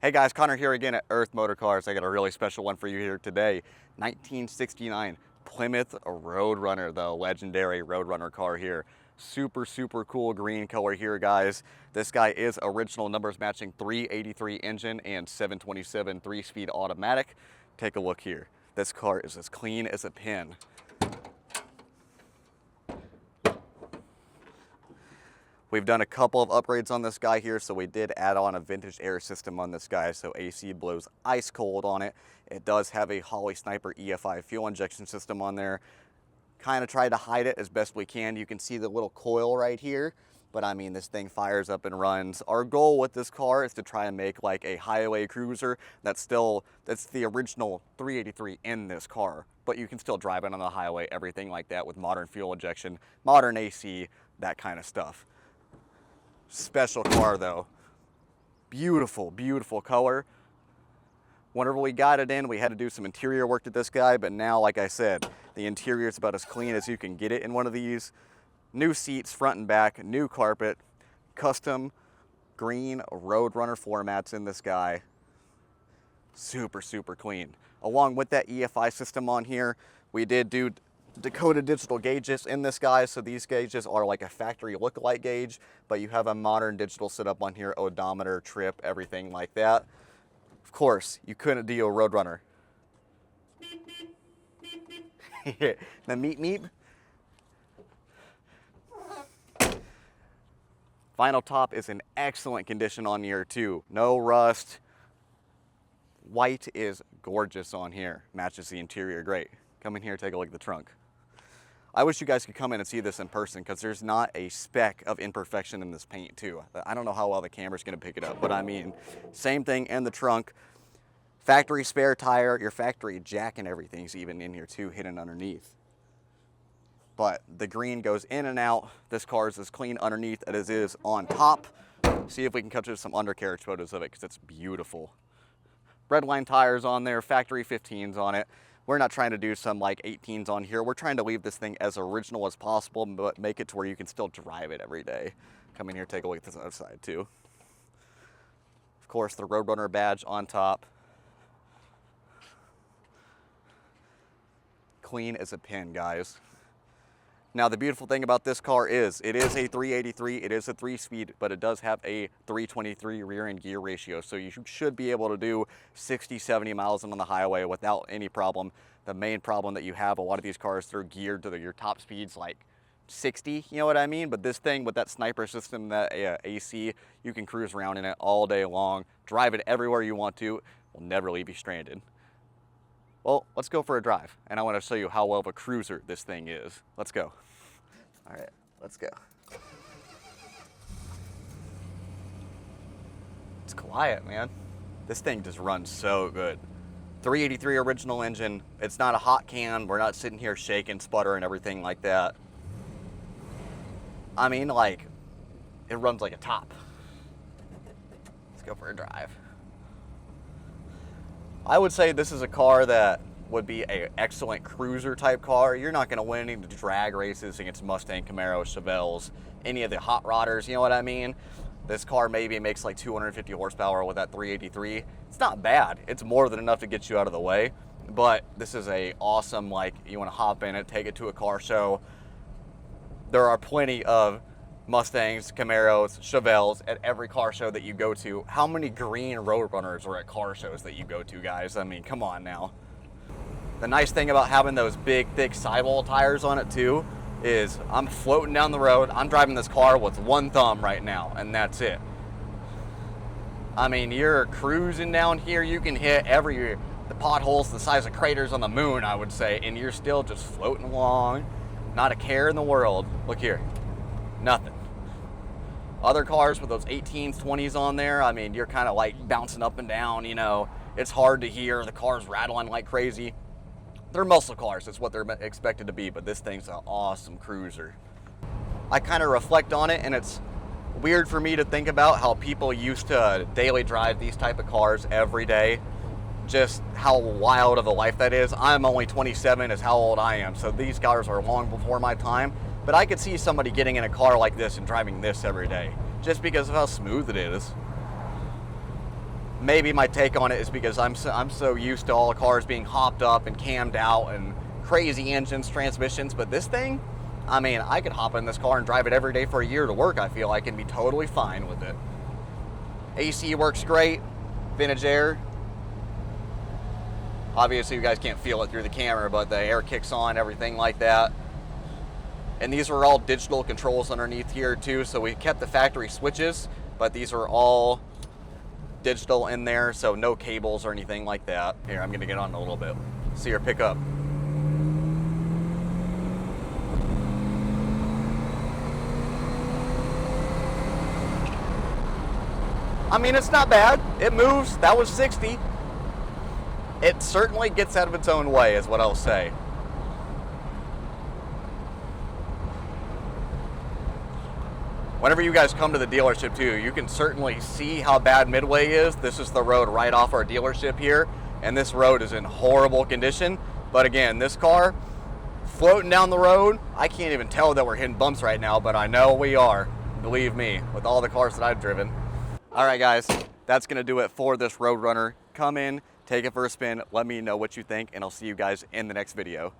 Hey guys, Connor here again at Earth Motor Cars. I got a really special one for you here today. 1969 Plymouth Road Runner, the legendary Road Runner car here. Super cool green color here, guys. This guy is original numbers matching 383 engine and 727 3-speed automatic. Take a look here. This car is as clean as a pin. We've done a couple of upgrades on this guy here, so we did add on a vintage air system on this guy, so AC blows ice cold on it. It does have a Holley Sniper EFI fuel injection system on there. Kind of tried to hide it as best we can. You can see the little coil right here, but I mean, this thing fires up and runs. Our goal with this car is to try and make like a highway cruiser that's the original 383 in this car, but you can still drive it on the highway, everything like that with modern fuel injection, modern AC, that kind of stuff. Special car though. Beautiful color. Whenever we got it in, we had to do some interior work to this guy, but now, like I said, the interior is about as clean as you can get it in one of these. New seats, front and back, new carpet, custom green Road Runner floor mats in this guy. Super clean. Along with that EFI system on here, we did do Dakota digital gauges in this guy, so these gauges are like a factory look-alike gauge, but you have a modern digital setup on here, odometer, trip, everything like that. Of course, you couldn't do a Road Runner. The meep. Vinyl top is in excellent condition on here too. No rust. White is gorgeous on here. Matches the interior great. Come in here, take a look at the trunk. I wish you guys could come in and see this in person because there's not a speck of imperfection in this paint too. I don't know how well the camera's gonna pick it up, but I mean, same thing in the trunk. Factory spare tire, your factory jack and everything's even in here too, hidden underneath. But the green goes in and out. This car is as clean underneath as it is on top. See if we can capture some undercarriage photos of it because it's beautiful. Redline tires on there, factory 15s on it. We're not trying to do some like 18s on here. We're trying to leave this thing as original as possible, but make it to where you can still drive it every day. Come in here, take a look at this other side too. Of course, the Road Runner badge on top. Clean as a pin, guys. Now, the beautiful thing about this car is it is a 383, it is a 3-speed, but it does have a 323 rear-end gear ratio, so you should be able to do 60, 70 miles on the highway without any problem. The main problem that you have, a lot of these cars, they're geared to your top speeds like 60, you know what I mean? But this thing with that sniper system, that AC, you can cruise around in it all day long, drive it everywhere you want to, will never leave you stranded. Well, let's go for a drive, and I want to show you how well of a cruiser this thing is. Let's go. All right, let's go. It's quiet, man. This thing just runs so good. 383 original engine. It's not a hot can. We're not sitting here shaking, sputtering, everything like that. I mean, like, it runs like a top. Let's go for a drive. I would say this is a car that would be an excellent cruiser type car. You're not going to win any of the drag races against Mustang, Camaros, Chevelles, any of the hot rodders, you know what I mean? This car maybe makes like 250 horsepower with that 383. It's not bad. It's more than enough to get you out of the way, but this is a awesome, like, you want to hop in it, take it to a car show. There are plenty of Mustangs, Camaros, Chevelles at every car show that you go to. How many green Road Runners are at car shows that you go to, guys? I mean, come on now. The nice thing about having those big, thick sidewall tires on it too is I'm floating down the road. I'm driving this car with one thumb right now, and that's it. I mean, you're cruising down here, you can hit the potholes the size of craters on the moon, I would say, and you're still just floating along. Not a care in the world. Look here. Nothing. Other cars with those 18s, 20s on there, I mean, you're kind of like bouncing up and down, you know. It's hard to hear. The car's rattling like crazy. They're muscle cars. That's what they're expected to be, but this thing's an awesome cruiser. I kind of reflect on it, and it's weird for me to think about how people used to daily drive these type of cars every day. Just how wild of a life that is. I'm only 27 is how old I am, so these cars are long before my time. But I could see somebody getting in a car like this and driving this every day, just because of how smooth it is. Maybe my take on it is because I'm so used to all the cars being hopped up and cammed out and crazy engines, transmissions, but this thing, I mean, I could hop in this car and drive it every day for a year to work, I feel like, and be totally fine with it. AC works great, vintage air. Obviously you guys can't feel it through the camera, but the air kicks on, everything like that. And these are all digital controls underneath here too, so we kept the factory switches, but these are all digital in there, so no cables or anything like that. Here, I'm gonna get on a little bit. See her pick up. I mean, it's not bad. It moves. That was 60. It certainly gets out of its own way, is what I'll say. Whenever you guys come to the dealership too, you can certainly see how bad Midway is. This is the road right off our dealership here, and this road is in horrible condition. But again, this car, floating down the road, I can't even tell that we're hitting bumps right now, but I know we are, believe me, with all the cars that I've driven. All right, guys, that's gonna do it for this Road Runner. Come in, take it for a spin, let me know what you think, and I'll see you guys in the next video.